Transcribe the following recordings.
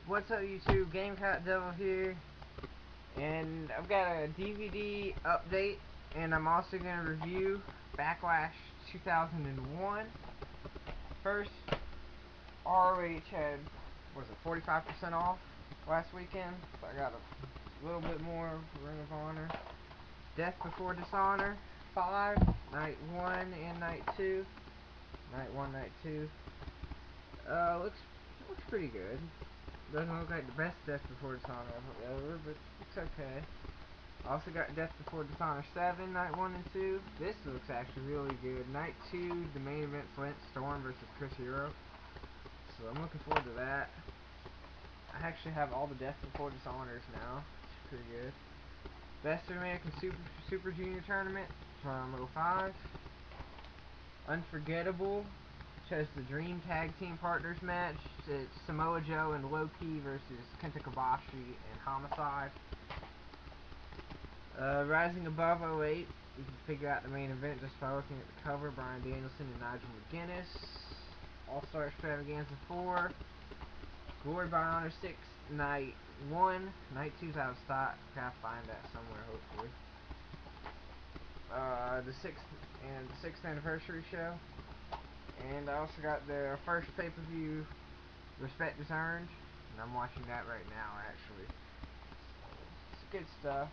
What's up YouTube, Gamecock Devil here, and I've got a DVD update, and I'm also going to review Backlash 2001. First, ROH had, what was it, 45% off last weekend, so I got a little bit more Ring of Honor. Death Before Dishonor 5, Night 1 and Night 2. Night 1, Night 2. Looks pretty good. Doesn't look like the best Death Before Dishonor ever, but it's okay. Also got Death Before Dishonor 7, Night 1 and 2. This looks actually really good. Night 2, the main event, Flint Storm versus Chris Hero. So I'm looking forward to that. I actually have all the Death Before Dishonors now. It's pretty good. Best American Super Junior Tournament from 05. Unforgettable, which has the Dream Tag Team Partners match. It's Samoa Joe and Low-Key versus Kenta Kobashi and Homicide. Rising Above 08, you can figure out the main event just by looking at the cover. Bryan Danielson and Nigel McGuinness. All-Star Extravaganza 4. Glory by Honor 6, Night 1. Night 2's out of stock. Gotta find that somewhere, hopefully. The 6th anniversary show. And I also got the first pay-per-view, Respect is Earned, and I'm watching that right now, actually. It's good stuff.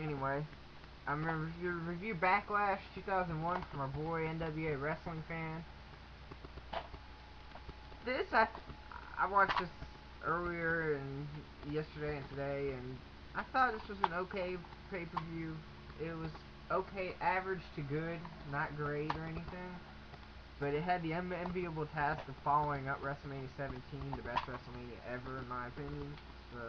Anyway, I'm going to review Backlash 2001 from our boy NWAWestlingfan. I watched this earlier and yesterday and today, and I thought this was an okay pay-per-view. It was okay, average to good, not great or anything. But it had the unenviable task of following up WrestleMania 17, the best WrestleMania ever in my opinion. So,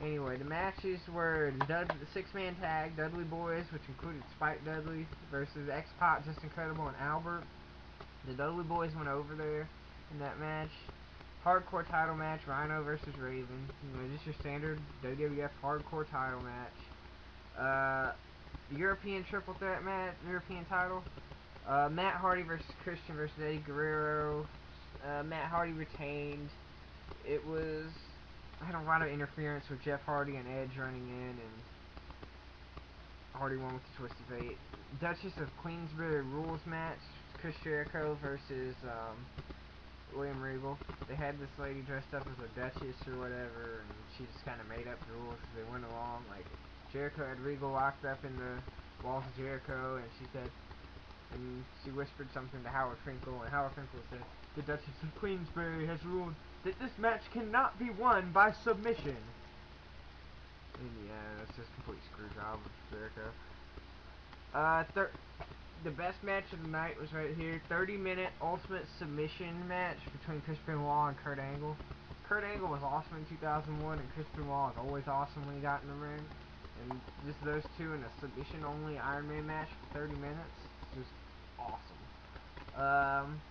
anyway, the matches were the 6-man tag, Dudley Boys, which included Spike Dudley versus X-Pac, Just Incredible, and Albert. The Dudley Boys went over there in that match. Hardcore title match, Rhino versus Raven. You know, just your standard WWF hardcore title match. European triple threat match, European title. Matt Hardy versus Christian versus Eddie Guerrero. Matt Hardy retained. It was, I had a lot of interference with Jeff Hardy and Edge running in, and Hardy won with the twist of fate. Duchess of Queensberry rules match, Chris Jericho versus William Regal. They had this lady dressed up as a duchess or whatever, and she just kind of made up the rules as they went along. Like, Jericho had Regal locked up in the walls of Jericho, and she whispered something to Howard Finkel, and Howard Finkel said, "The Duchess of Queensberry has ruled that this match cannot be won by submission." And yeah, that's just a complete screw job of Jericho. The best match of the night was right here. 30-minute Ultimate Submission match between Chris Benoit and Kurt Angle. Kurt Angle was awesome in 2001, and Chris Benoit was always awesome when he got in the ring. And just those two in a submission-only Iron Man match for 30 minutes. Just awesome.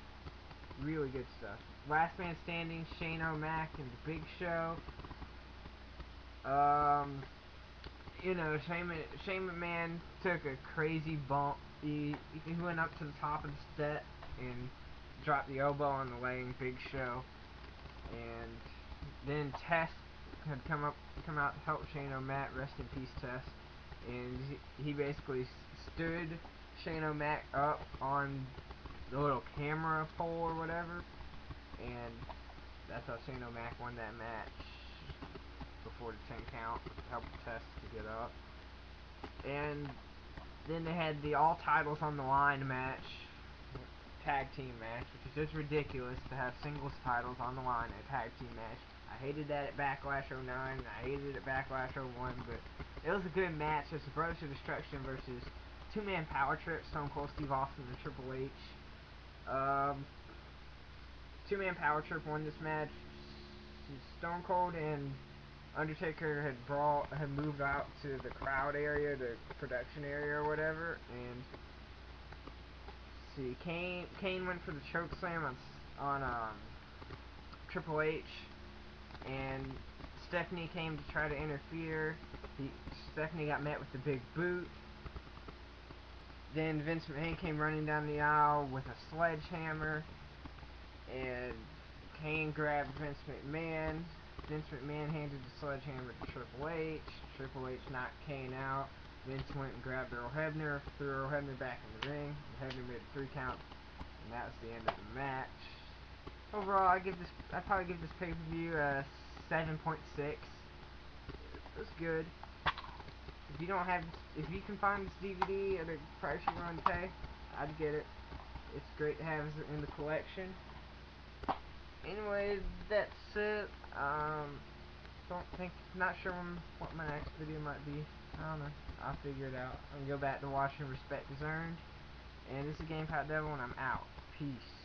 Really good stuff. Last Man Standing, Shane O'Mac and The Big Show. You know, Shane McMahon took a crazy bump. He went up to the top of the step and dropped the elbow on the laying Big Show. And then Test had come out to help Shane O'Mac, rest in peace Test. And he basically stood Shane O'Mac up on the little camera pole or whatever, and that's how Shane O'Mac won that match before the 10 count, helped Test to get up. And then they had the all titles on the line match, tag team match, which is just ridiculous to have singles titles on the line in a tag team match. I hated that at Backlash 09, and I hated it at Backlash 01, but it was a good match. It's the Brothers of Destruction versus two-man power trip, Stone Cold Steve Austin and Triple H. Two-man power trip won this match. Stone Cold and Undertaker had moved out to the crowd area, the production area or whatever, and see, Kane went for the choke slam on Triple H, and Stephanie came to try to interfere. Stephanie got met with the big boot. Then Vince McMahon came running down the aisle with a sledgehammer, and Kane grabbed Vince McMahon. Vince McMahon handed the sledgehammer to Triple H. Triple H knocked Kane out. Vince went and grabbed Earl Hebner, threw Earl Hebner back in the ring. Hebner made a 3 count, and that was the end of the match. Overall, I'd probably give this pay-per-view a 7.6. It was good. If you can find this DVD at a price you're willing to pay, I'd get it. It's great to have it in the collection. Anyway, that's it. Not sure what my next video might be. I don't know. I'll figure it out. I'm gonna go back to watching Respect is Earned. And this is GamePot Devil, and I'm out. Peace.